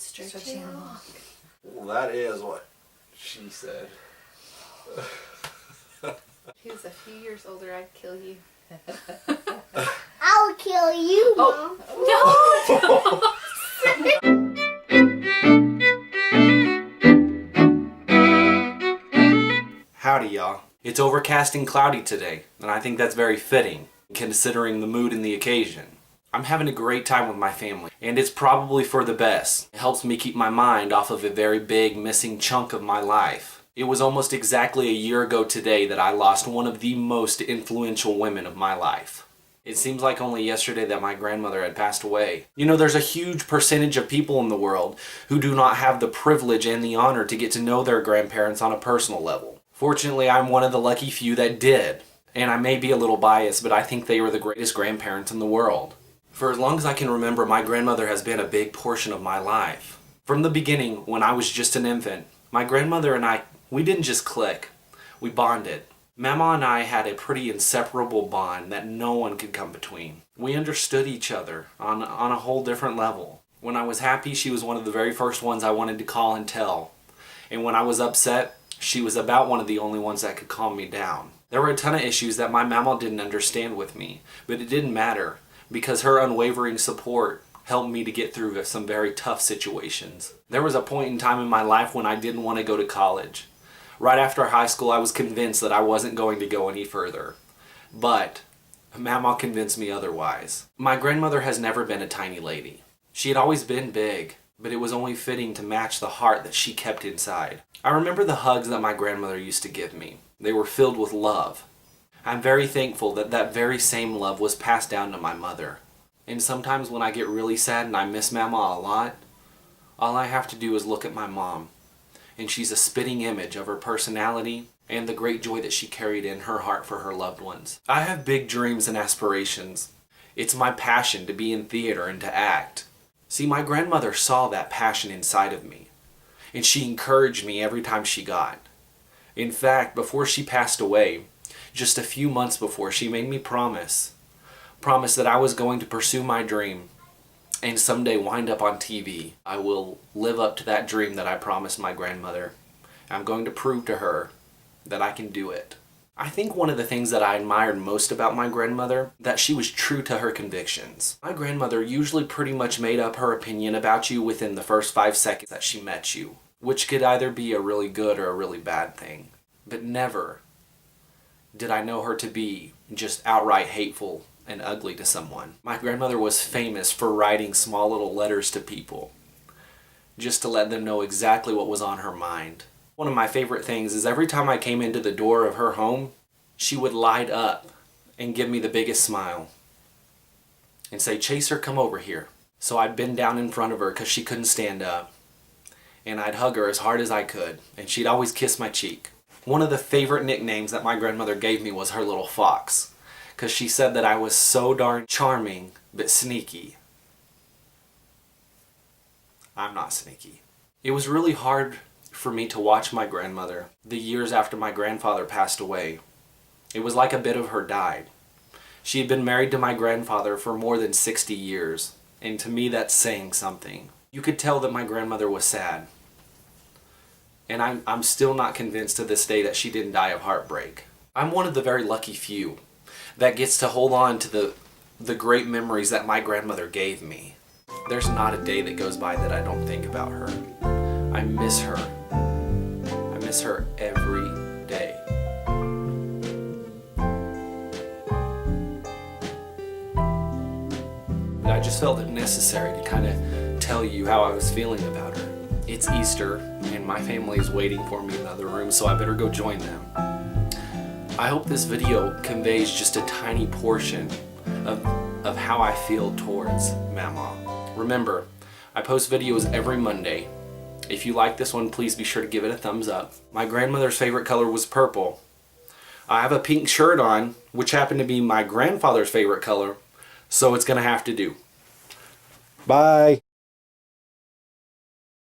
stretching long. Well, that is what she said. If he was a few years older, I'd kill you. I'll kill you, Mom. Howdy, y'all. It's overcast and cloudy today, and I think that's very fitting, considering the mood and the occasion. I'm having a great time with my family, and it's probably for the best. It helps me keep my mind off of a very big missing chunk of my life. It was almost exactly a year ago today that I lost one of the most influential women of my life. It seems like only yesterday that my grandmother had passed away. You know, there's a huge percentage of people in the world who do not have the privilege and the honor to get to know their grandparents on a personal level. Fortunately, I'm one of the lucky few that did. And I may be a little biased, but I think they were the greatest grandparents in the world. For as long as I can remember, my grandmother has been a big portion of my life. From the beginning, when I was just an infant, my grandmother and I, we didn't just click, we bonded. Mama and I had a pretty inseparable bond that no one could come between. We understood each other on a whole different level. When I was happy, she was one of the very first ones I wanted to call and tell. And when I was upset, she was about one of the only ones that could calm me down. There were a ton of issues that my mama didn't understand with me, but it didn't matter, because her unwavering support helped me to get through some very tough situations. There was a point in time in my life when I didn't want to go to college. Right after high school, I was convinced that I wasn't going to go any further. But Mama convinced me otherwise. My grandmother has never been a tiny lady. She had always been big, but it was only fitting to match the heart that she kept inside. I remember the hugs that my grandmother used to give me. They were filled with love. I'm very thankful that that very same love was passed down to my mother. And sometimes when I get really sad and I miss Mama a lot, all I have to do is look at my mom. And she's a spitting image of her personality and the great joy that she carried in her heart for her loved ones. I have big dreams and aspirations. It's my passion to be in theater and to act. See, my grandmother saw that passion inside of me, and she encouraged me every time she got. In fact, before she passed away, just a few months before, she made me promise that I was going to pursue my dream and someday wind up on TV. I will live up to that dream that I promised my grandmother. I'm going to prove to her that I can do it. I think one of the things that I admired most about my grandmother, that she was true to her convictions. My grandmother usually pretty much made up her opinion about you within the first 5 seconds that she met you, which could either be a really good or a really bad thing. But never did I know her to be just outright hateful and ugly to someone. My grandmother was famous for writing small little letters to people, just to let them know exactly what was on her mind. One of my favorite things is every time I came into the door of her home, she would light up and give me the biggest smile and say, "Chaser, come over here." So I'd bend down in front of her because she couldn't stand up, and I'd hug her as hard as I could, and she'd always kiss my cheek. One of the favorite nicknames that my grandmother gave me was her little fox, because she said that I was so darn charming but sneaky. I'm not sneaky. It was really hard for me to watch my grandmother the years after my grandfather passed away. It was like a bit of her died. She had been married to my grandfather for more than 60 years, and to me that's saying something. You could tell that my grandmother was sad. And I'm still not convinced to this day that she didn't die of heartbreak. I'm one of the very lucky few that gets to hold on to the great memories that my grandmother gave me. There's not a day that goes by that I don't think about her. I miss her. I miss her every day. But I just felt it necessary to kind of tell you how I was feeling about her. It's Easter, and my family is waiting for me in the other room, so I better go join them. I hope this video conveys just a tiny portion of how I feel towards Mama. Remember, I post videos every Monday. If you like this one, please be sure to give it a thumbs up. My grandmother's favorite color was purple. I have a pink shirt on, which happened to be my grandfather's favorite color, so it's gonna have to do. Bye!